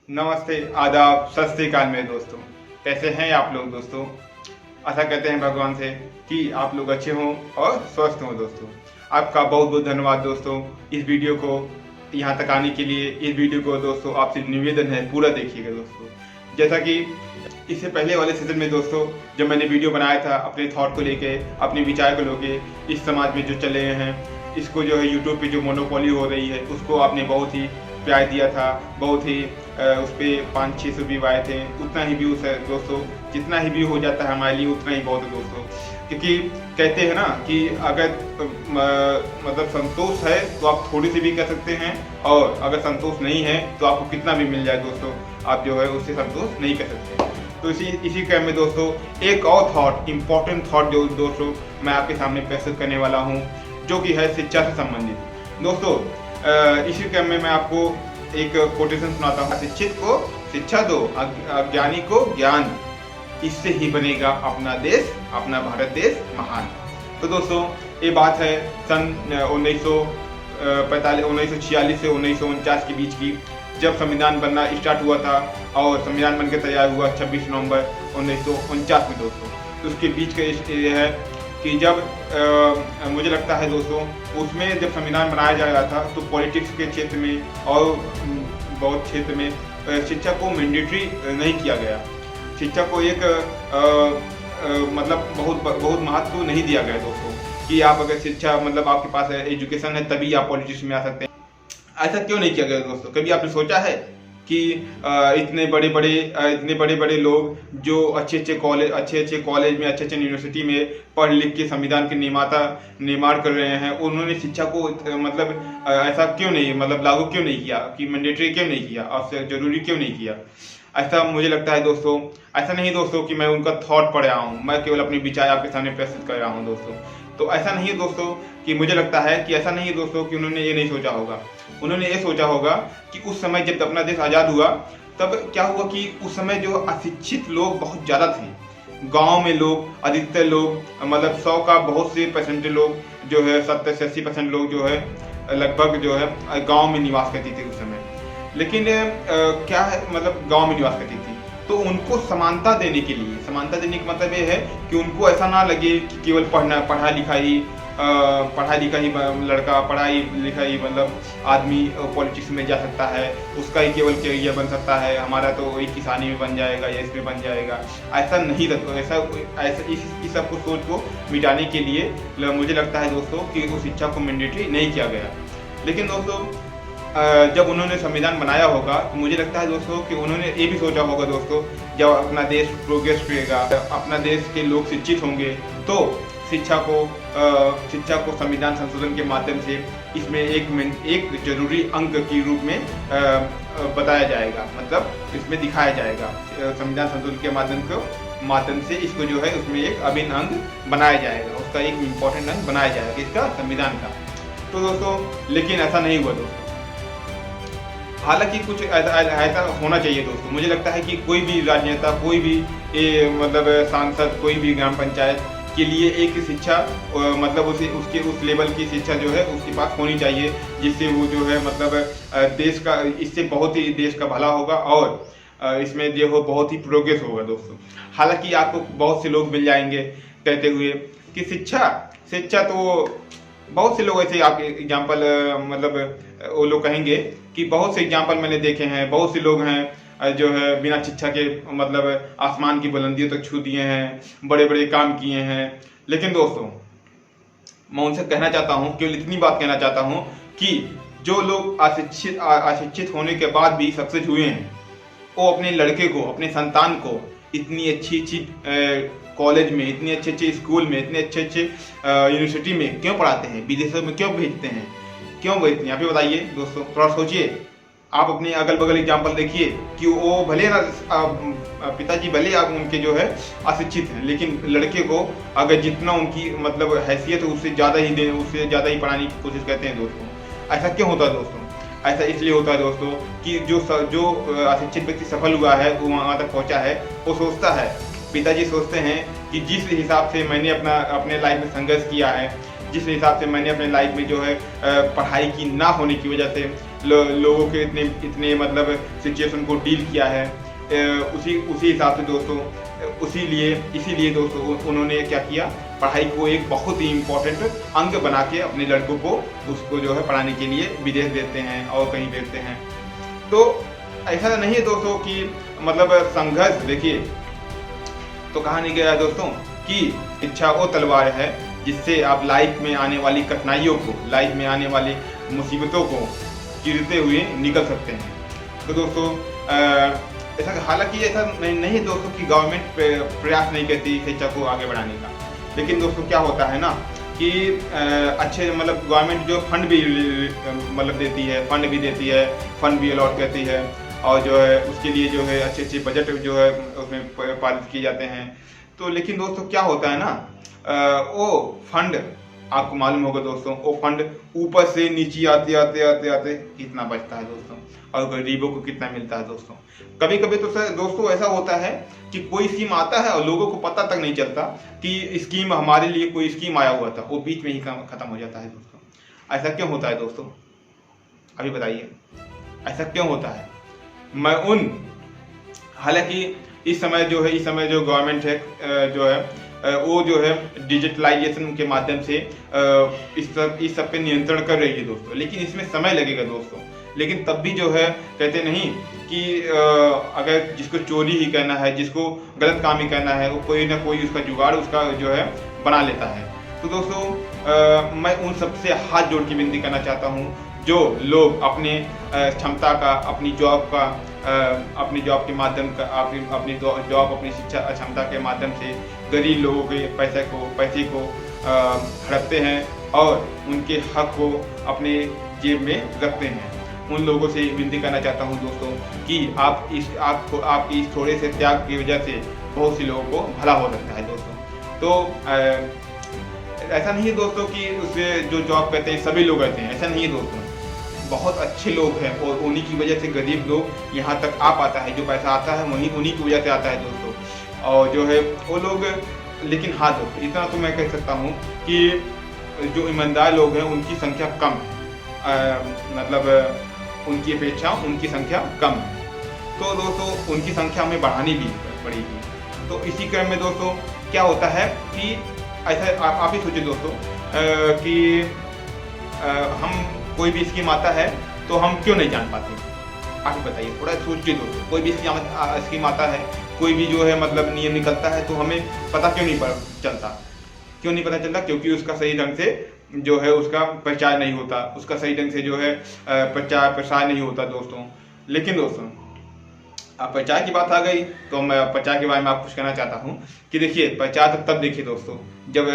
नमस्ते, आदाब, सत श्री अकाल मेरे दोस्तों। कैसे हैं आप लोग दोस्तों? आशा करते हैं भगवान से कि आप लोग अच्छे हों और स्वस्थ हों दोस्तों। आपका बहुत बहुत धन्यवाद दोस्तों इस वीडियो को यहाँ तक आने के लिए। इस वीडियो को दोस्तों आपसे निवेदन है पूरा देखिएगा दोस्तों। जैसा कि इससे पहले वाले सीजन में दोस्तों जब मैंने वीडियो बनाया था अपने थॉट को लेके, अपने विचार को लेके, इस समाज में जो चले हैं, इसको जो है यूट्यूब पे जो मोनोपोली हो रही है उसको आपने बहुत ही प्यार दिया था, बहुत ही उस पर 500-600 व्यू आए थे। उतना ही व्यूज है दोस्तों, जितना ही व्यू हो जाता है हमारे लिए उतना ही बहुत है दोस्तों। क्योंकि कहते हैं ना कि अगर मतलब संतोष है तो आप थोड़ी सी भी कर सकते हैं, और अगर संतोष नहीं है तो आपको कितना भी मिल जाए दोस्तों आप जो है उससे संतोष नहीं कर सकते। तो इसी क्रम में दोस्तों एक और थॉट, इम्पोर्टेंट थॉट जो दोस्तों मैं आपके सामने प्रस्तुत करने वाला हूँ, जो कि है शिक्षा से संबंधित। दोस्तों इसी क्रम में मैं आपको एक कोटेशन सुनाता हूँ। शिक्षित को शिक्षा दो, अज्ञानी को ज्ञान, इससे ही बनेगा अपना देश, अपना भारत देश महान। तो दोस्तों ये बात है सन 1946 से 1949 के बीच की, जब संविधान बनना स्टार्ट हुआ था और संविधान बनकर तैयार हुआ 26 नवंबर 1949 में दोस्तों। तो उसके बीच का ये है कि जब मुझे लगता है दोस्तों उसमें जब संविधान बनाया जा रहा था तो पॉलिटिक्स के क्षेत्र में और बहुत क्षेत्र में शिक्षा को मैंडेटरी नहीं किया गया। शिक्षा को एक मतलब बहुत महत्व नहीं दिया गया दोस्तों कि आप अगर शिक्षा मतलब आपके पास एजुकेशन है तभी आप पॉलिटिक्स में आ सकते हैं। ऐसा क्यों नहीं किया गया दोस्तों? कभी आपने सोचा है कि इतने बड़े बड़े लोग जो अच्छे अच्छे कॉलेज में, अच्छे अच्छे यूनिवर्सिटी में पढ़ लिख के संविधान के निर्माण कर रहे हैं, उन्होंने शिक्षा को मतलब ऐसा क्यों नहीं मतलब लागू क्यों नहीं किया, कि मैंडेटरी क्यों नहीं किया और जरूरी क्यों नहीं किया? ऐसा मुझे लगता है दोस्तों, ऐसा नहीं दोस्तों कि मैं उनका थॉट पढ़ रहा हूँ, मैं केवल अपने विचार आपके सामने प्रस्तुत कर रहा हूँ दोस्तों। तो ऐसा नहीं है दोस्तों कि मुझे लगता है कि ऐसा नहीं है दोस्तों कि उन्होंने ये नहीं सोचा होगा। उन्होंने ये सोचा होगा कि उस समय जब अपना देश आज़ाद हुआ तब क्या हुआ कि उस समय जो अशिक्षित लोग बहुत ज़्यादा थे। गांव में लोग, अधिकतर लोग मतलब 100 का बहुत से परसेंट लोग जो है 70 से 80% लोग जो है लगभग जो है गाँव में निवास करती थी उस समय। लेकिन क्या है मतलब गाँव में निवास करती थी, तो उनको समानता देने के लिए, समानता देने का मतलब ये है कि उनको ऐसा ना लगे कि केवल पढ़ा लिखा ही लड़का, पढ़ाई लिखाई मतलब आदमी पॉलिटिक्स में जा सकता है, उसका ही केवल करियर बन सकता है, हमारा तो वही किसानी में बन जाएगा या इसमें बन जाएगा। ऐसा नहीं रखो, ऐसा इस सबको सोच को मिटाने के लिए मुझे लगता है दोस्तों कि उस शिक्षा को मैंडेटरी नहीं किया गया। लेकिन दोस्तों जब उन्होंने संविधान बनाया होगा तो मुझे लगता है दोस्तों कि उन्होंने ये भी सोचा होगा दोस्तों, जब अपना देश प्रोग्रेस करेगा, अपना देश के लोग शिक्षित होंगे तो शिक्षा को संविधान संशोधन के माध्यम से इसमें एक जरूरी अंग के रूप में बताया जाएगा, मतलब इसमें दिखाया जाएगा। संविधान संशोधन के माध्यम से इसको जो है उसमें एक अभिन्न अंग बनाया जाएगा, उसका एक इम्पोर्टेंट अंग बनाया जाएगा इसका संविधान का। तो दोस्तों लेकिन ऐसा नहीं हुआ दोस्तों। हालांकि कुछ ऐसा होना चाहिए दोस्तों। मुझे लगता है कि कोई भी राजनेता, कोई भी मतलब सांसद, कोई भी ग्राम पंचायत के लिए एक शिक्षा मतलब उस लेवल की शिक्षा जो है उसके पास होनी चाहिए, जिससे वो जो है मतलब देश का, इससे बहुत ही देश का भला होगा और इसमें जो हो बहुत ही प्रोग्रेस होगा दोस्तों। हालांकि आपको बहुत से लोग मिल जाएंगे कहते हुए कि शिक्षा तो बहुत से लोग ऐसे आपके एग्जाम्पल मतलब वो लोग कहेंगे कि बहुत से एग्जाम्पल मैंने देखे हैं, बहुत से लोग हैं जो है बिना शिक्षा के मतलब आसमान की बुलंदियों तक छू दिए हैं, बड़े बड़े काम किए हैं। लेकिन दोस्तों मैं उनसे कहना चाहता हूँ, केवल इतनी बात कहना चाहता हूँ कि जो लोग अशिक्षित होने के बाद भी सक्सेस हुए हैं, वो अपने लड़के को, अपने संतान को इतनी अच्छी कॉलेज में, इतने अच्छे स्कूल में, इतने अच्छे यूनिवर्सिटी में क्यों पढ़ाते हैं, विदेशों में क्यों भेजते हैं, क्यों भेजते हैं? आप ही बताइए दोस्तों, थोड़ा सोचिए। आप अपने अगल बगल एग्जाम्पल देखिए कि वो भले ना पिताजी भले आप उनके जो है अशिक्षित हैं, लेकिन लड़के को अगर जितना उनकी मतलब हैसियत है उससे ज़्यादा ही पढ़ाने की कोशिश करते हैं दोस्तों। ऐसा क्यों होता है दोस्तों? ऐसा इसलिए होता है दोस्तों कि जो अशिक्षित व्यक्ति सफल हुआ है, वो वहाँ तक पहुँचा है, वो सोचता है, पिताजी सोचते हैं कि जिस हिसाब से मैंने अपने लाइफ में संघर्ष किया है, जिस हिसाब से मैंने अपने लाइफ में जो है पढ़ाई की ना होने की वजह से लोगों के इतने मतलब सिचुएशन को डील किया है, उसी हिसाब से दोस्तों इसीलिए दोस्तों उन्होंने क्या किया, पढ़ाई को एक बहुत ही इम्पोर्टेंट अंग बना के अपने लड़कों को उसको जो है पढ़ाने के लिए विदेश भेजते हैं और कहीं भेजते हैं। तो ऐसा नहीं है दोस्तों कि मतलब संघर्ष, देखिए तो कहा नहीं गया दोस्तों कि शिक्षा वो तलवार है जिससे आप लाइफ में आने वाली कठिनाइयों को, लाइफ में आने वाली मुसीबतों को चीरते हुए निकल सकते हैं। तो दोस्तों ऐसा हालांकि ऐसा नहीं दोस्तों कि गवर्नमेंट प्रयास नहीं करती शिक्षा को आगे बढ़ाने का, लेकिन दोस्तों क्या होता है ना कि अच्छे मतलब गवर्नमेंट जो फंड भी मतलब देती है, फंड भी अलॉट करती है, और जो है उसके लिए जो है अच्छे बजट जो है उसमें पारित किए जाते हैं। तो लेकिन दोस्तों क्या होता है ना, वो फंड आपको मालूम होगा दोस्तों, वो फंड ऊपर से नीचे आते कितना बचता है दोस्तों, और गरीबों को कितना मिलता है दोस्तों। कभी कभी तो सर दोस्तों ऐसा होता है कि कोई स्कीम आता है और लोगों को पता तक नहीं चलता कि स्कीम हमारे लिए कोई स्कीम आया हुआ था, वो बीच में ही खत्म हो जाता है दोस्तों। ऐसा क्यों होता है दोस्तों, अभी बताइए ऐसा क्यों होता है? हालांकि इस समय जो गवर्नमेंट है जो है वो जो है डिजिटलाइजेशन के माध्यम से इस सब पे नियंत्रण कर रही है दोस्तों, लेकिन इसमें समय लगेगा दोस्तों। लेकिन तब भी जो है कहते नहीं कि अगर जिसको चोरी ही करना है, जिसको गलत काम ही करना है, वो कोई ना कोई उसका जुगाड़ उसका जो है बना लेता है। तो दोस्तों मैं उन सबसे हाथ जोड़ के विनती करना चाहता हूँ जो लोग अपने क्षमता का, अपनी जॉब के माध्यम का, अपनी शिक्षा क्षमता के माध्यम से गरीब लोगों के पैसे को हड़पते हैं और उनके हक को अपने जेब में रखते हैं। उन लोगों से विनती करना चाहता हूं दोस्तों कि आपकी इस थोड़े से त्याग की वजह से बहुत से लोगों को भला हो सकता है दोस्तों। तो ऐसा नहीं है दोस्तों कि उससे जो जॉब करते हैं सभी लोग करते हैं, ऐसा नहीं है दोस्तों। बहुत अच्छे लोग हैं और उन्हीं की वजह से गरीब लोग यहाँ तक आ पाता है, जो पैसा आता है वहीं उन्हीं की वजह से आता है दोस्तों। और जो है वो लोग, लेकिन हाँ दोस्तों इतना तो मैं कह सकता हूँ कि जो ईमानदार लोग हैं उनकी संख्या कम है, मतलब उनकी अपेक्षा उनकी संख्या कम है। तो दोस्तों उनकी संख्या हमें बढ़ानी भी पड़ेगी। तो इसी क्रम में दोस्तों क्या होता है कि ऐसा आप ही सोचिए दोस्तों कि हम कोई भी स्कीम आता है तो हम क्यों नहीं जान पाते, आप ही बताइए, थोड़ा सोचिए दोस्तों। कोई भी स्कीम आता है, कोई भी जो है मतलब नियम निकलता है तो हमें पता क्यों नहीं चलता? क्योंकि उसका सही ढंग से जो है उसका प्रचार नहीं होता, उसका सही ढंग से जो है प्रसार नहीं होता दोस्तों। लेकिन दोस्तों अब प्रचार की बात आ गई तो मैं प्रचार के बारे में आपको कुछ कहना चाहता हूँ कि देखिए प्रचार तब देखिए दोस्तों जब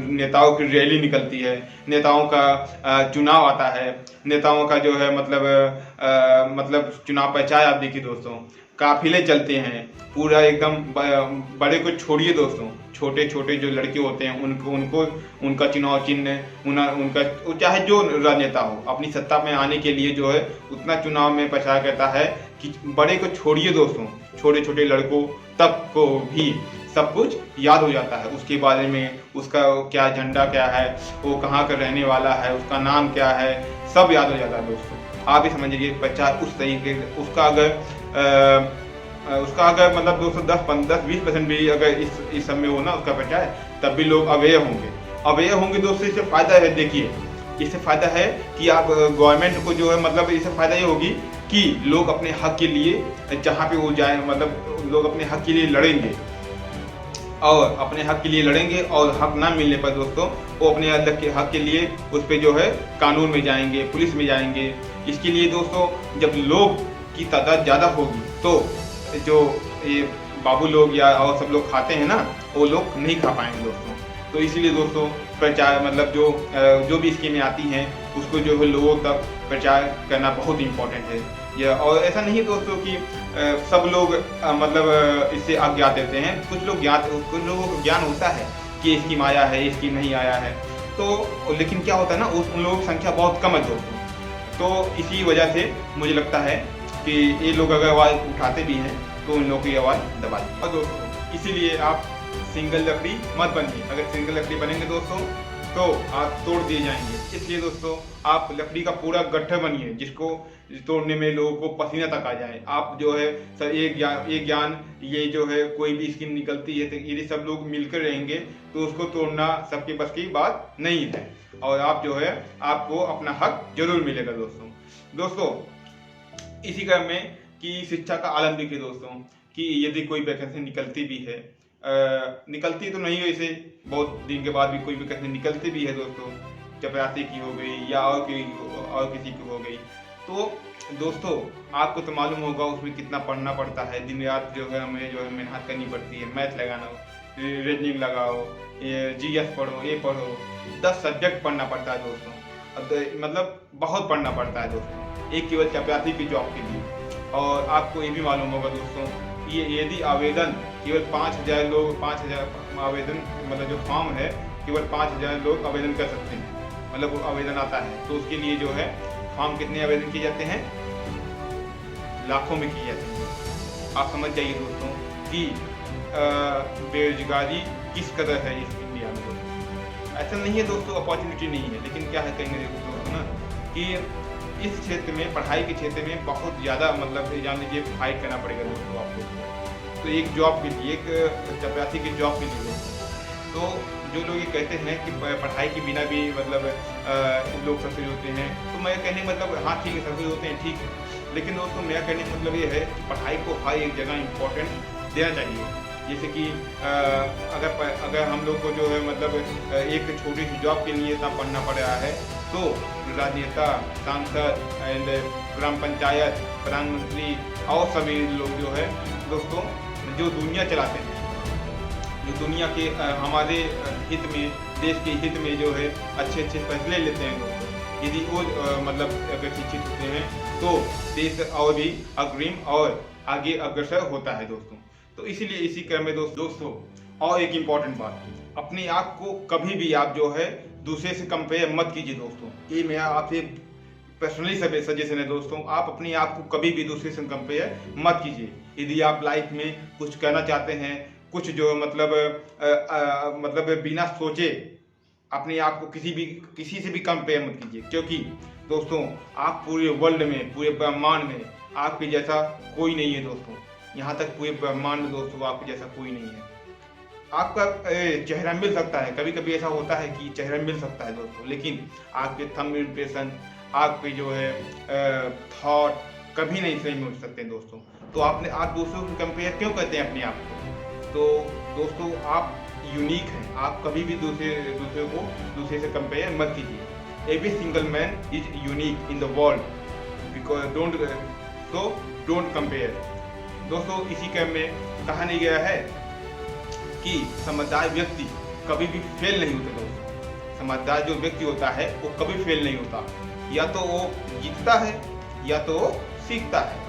नेताओं की रैली निकलती है, नेताओं का चुनाव आता है, नेताओं का जो है मतलब चुनाव प्रचार आप देखिए दोस्तों, काफिले चलते हैं पूरा एकदम। बड़े को छोड़िए दोस्तों, छोटे छोटे जो लड़के होते हैं उनको उनका चुनाव चिन्ह उनका चाहे जो राजनेता हो अपनी सत्ता में आने के लिए जो है उतना चुनाव में प्रचार करता है कि बड़े को छोड़िए दोस्तों, छोटे छोटे लड़कों तक को भी सब कुछ याद हो जाता है उसके बारे में, उसका क्या झंडा क्या है, वो कहाँ का रहने वाला है, उसका नाम क्या है, सब याद हो जाता है दोस्तों। आप ही समझिए प्रचार उस तरीके उसका अगर मतलब दोस्तों 10-20% भी अगर इस सब में हो ना उसका प्रचार, तब भी लोग अवेयर होंगे दोस्तों। इससे फायदा है, देखिए इससे फायदा है कि आप गवर्नमेंट को जो है मतलब इससे फायदा ये होगी कि लोग अपने हक के लिए जहाँ पे वो जाए मतलब लोग अपने हक के लिए लड़ेंगे और हक ना मिलने पर दोस्तों वो अपने हक के लिए उस पर जो है कानून में जाएंगे, पुलिस में जाएंगे। इसके लिए दोस्तों जब लोग की तादाद ज़्यादा होगी तो जो ये बाबू लोग या और सब लोग खाते हैं ना वो लोग नहीं खा पाएंगे दोस्तों। तो इसीलिए दोस्तों प्रचार मतलब जो भी स्कीमें आती हैं उसको जो है लोगों तक प्रचार करना बहुत इम्पोर्टेंट है। और ऐसा नहीं दोस्तों कि सब लोग मतलब इससे अज्ञात रहते हैं, कुछ लोगों को ज्ञान होता है कि स्कीम आया है, स्कीम नहीं आया है। तो लेकिन क्या होता है ना उन लोगों की संख्या बहुत कम है दोस्तों। तो इसी वजह से मुझे लगता है कि ये लोग अगर आवाज़ उठाते भी हैं तो उन लोगों की आवाज़ दबा दी। और दोस्तों इसीलिए आप सिंगल लकड़ी मत बनिए। अगर सिंगल लकड़ी बनेंगे दोस्तों तो आप तोड़ दिए जाएंगे। इसलिए दोस्तों आप लकड़ी का पूरा गट्ठर बनिए जिसको तोड़ने में लोगों को पसीना तक आ जाए। आप जो है सर एक ज्ञान ये जो है कोई भी स्कीम निकलती है तो यदि सब लोग मिलकर रहेंगे तो उसको तोड़ना सबके बस की बात नहीं है, और आप जो है आपको अपना हक जरूर मिलेगा दोस्तों। इसी क्रम में कि शिक्षा का आलम देखिए दोस्तों कि यदि कोई वैकेंसी निकलती भी है, निकलती तो नहीं वैसे बहुत दिन के बाद भी कोई वैकेंसी निकलती भी है दोस्तों, चपरासी की हो गई या और किसी की हो गई, तो दोस्तों आपको तो मालूम होगा उसमें कितना पढ़ना पड़ता है। दिन रात जो है हमें जो है मेहनत करनी पड़ती है, मैथ लगाना हो, रीजनिंग लगाओ, GS पढ़ो, ये पढ़ो, 10 सब्जेक्ट पढ़ना पड़ता है दोस्तों। मतलब बहुत पढ़ना पड़ता है दोस्तों एक केवल चपरासी की जॉब के लिए। और आपको ये भी मालूम होगा दोस्तों ये यदि आवेदन केवल 5,000 लोग 5,000 आवेदन मतलब जो फॉर्म है केवल 5,000 लोग आवेदन कर सकते हैं, मतलब आवेदन आता है, तो उसके लिए जो है फॉर्म कितने आवेदन किए जाते हैं, लाखों में किए जाते हैं। आप समझ जाइए दोस्तों कि बेरोजगारी किस कदर है इस इंडिया में दोस्तों। ऐसा नहीं है दोस्तों अपॉर्चुनिटी नहीं है, लेकिन क्या है कहेंगे दोस्तों ना कि इस क्षेत्र में पढ़ाई के क्षेत्र में बहुत ज़्यादा मतलब जान लीजिए फाइट करना पड़ेगा दोस्तों आपको। तो एक जॉब के लिए एक चपरासी की जॉब के लिए तो जो लोग ये कहते हैं कि पढ़ाई के बिना भी मतलब लोग सक्सेस होते हैं, तो मैं कहने मतलब हाँ ठीक है सक्सेस होते हैं ठीक है, लेकिन दोस्तों मेरा कहने का मतलब ये है कि पढ़ाई को हर एक जगह इम्पोर्टेंट देना चाहिए। जैसे कि अगर हम लोग को जो है मतलब एक छोटी सी जॉब के लिए इतना पढ़ना पड़ रहा है, तो राजनेता, सांसद एंड ग्राम पंचायत, प्रधानमंत्री और सभी लोग जो है दोस्तों जो दुनिया चलाते हैं, जो दुनिया के हमारे हित में, देश के हित में जो है अच्छे अच्छे फैसले लेते हैं दोस्तों, यदि वो मतलब अगर शिक्षित होते हैं तो देश और भी अग्रिम और आगे अग्रसर होता है दोस्तों। तो इसीलिए इसी क्रम में दोस्तों और एक इम्पॉर्टेंट बात, अपने आप को कभी भी आप जो है दूसरे से कंपेयर मत कीजिए दोस्तों। ये मेरा आपसे पर्सनली सजेशन है दोस्तों, आप अपने आप को कभी भी दूसरे से कंपेयर मत कीजिए। यदि आप लाइफ में कुछ करना चाहते हैं, कुछ जो मतलब बिना सोचे अपने आप को किसी से भी कंपेयर मत कीजिए, क्योंकि दोस्तों आप पूरे वर्ल्ड में, पूरे ब्रह्मांड में आपके जैसा कोई नहीं है दोस्तों। यहाँ तक पूरे ब्रह्मांड में दोस्तों आपके जैसा कोई नहीं है। आपका चेहरा मिल सकता है, कभी कभी ऐसा होता है कि चेहरा मिल सकता है दोस्तों, लेकिन आपके थंब इम्प्रेशन, आपके जो है थॉट कभी नहीं सही मिल सकते दोस्तों। तो आप दूसरों को कंपेयर क्यों करते हैं अपने आप को? तो दोस्तों आप यूनिक हैं, आप कभी भी दूसरे से कंपेयर मत कीजिए। Every single man is unique in the world, because don't compare दोस्तों। इसी क्रम में कहा नहीं गया है कि समझदार व्यक्ति कभी भी फेल नहीं होता दोस्तों। समझदार जो व्यक्ति होता है वो कभी फेल नहीं होता, या तो वो जीतता है या तो वो सीखता है।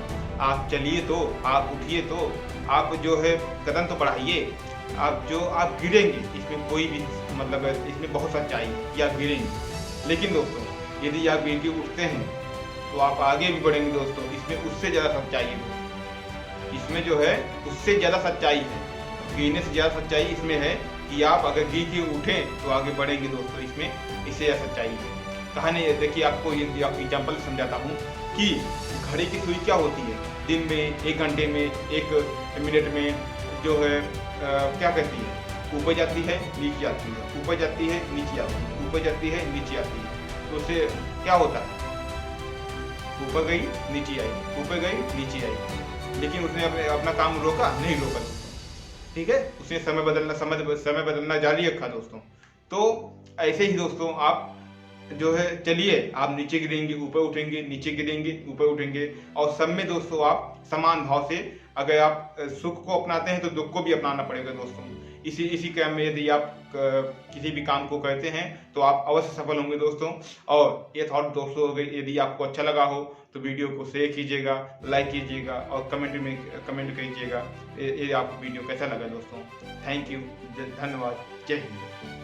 आप चलिए तो, आप उठिए तो, आप जो है कदम तो बढ़ाइए। आप गिरेंगे, इसमें कोई भी मतलब इसमें बहुत सच्चाई है कि आप गिरेंगे, लेकिन दोस्तों यदि आप गिर के उठते हैं तो आप आगे भी बढ़ेंगे दोस्तों। इसमें उससे ज़्यादा सच्चाई है, इसमें जो है उससे ज़्यादा सच्चाई है, गिरने से ज़्यादा सच्चाई इसमें है कि आप अगर गिर के उठें तो आगे बढ़ेंगे दोस्तों। इसमें इससे ज़्यादा सच्चाई है। कहानी देखिए, आपको एग्जाम्पल समझाता हूँ कि घड़ी की सुई क्या होती है, दिन में, 1 घंटे में, 1 मिनट में जो है क्या करती है, ऊपर जाती है नीचे आती है, ऊपर जाती है नीचे आती है, ऊपर जाती है नीचे आती है। तो उससे क्या होता है, ऊपर गई नीचे आई, ऊपर गई नीचे आई, लेकिन उसने अपना काम रोका नहीं रोका दोस्तों, ठीक है। उसने समय बदलना जारी रखा दोस्तों। तो ऐसे ही दोस्तों आप जो है चलिए, आप नीचे गिरेंगे ऊपर उठेंगे, नीचे गिरेंगे ऊपर उठेंगे, और सब में दोस्तों आप समान भाव से अगर आप सुख को अपनाते हैं तो दुख को भी अपनाना पड़ेगा दोस्तों। इसी क्रम में यदि आप किसी भी काम को करते हैं तो आप अवश्य सफल होंगे दोस्तों। और ये थॉट दोस्तों यदि आपको अच्छा लगा हो तो वीडियो को शेयर कीजिएगा, लाइक कीजिएगा और कमेंट कीजिएगा ये आपको वीडियो कैसा लगा दोस्तों। थैंक यू, धन्यवाद, जय हिंद।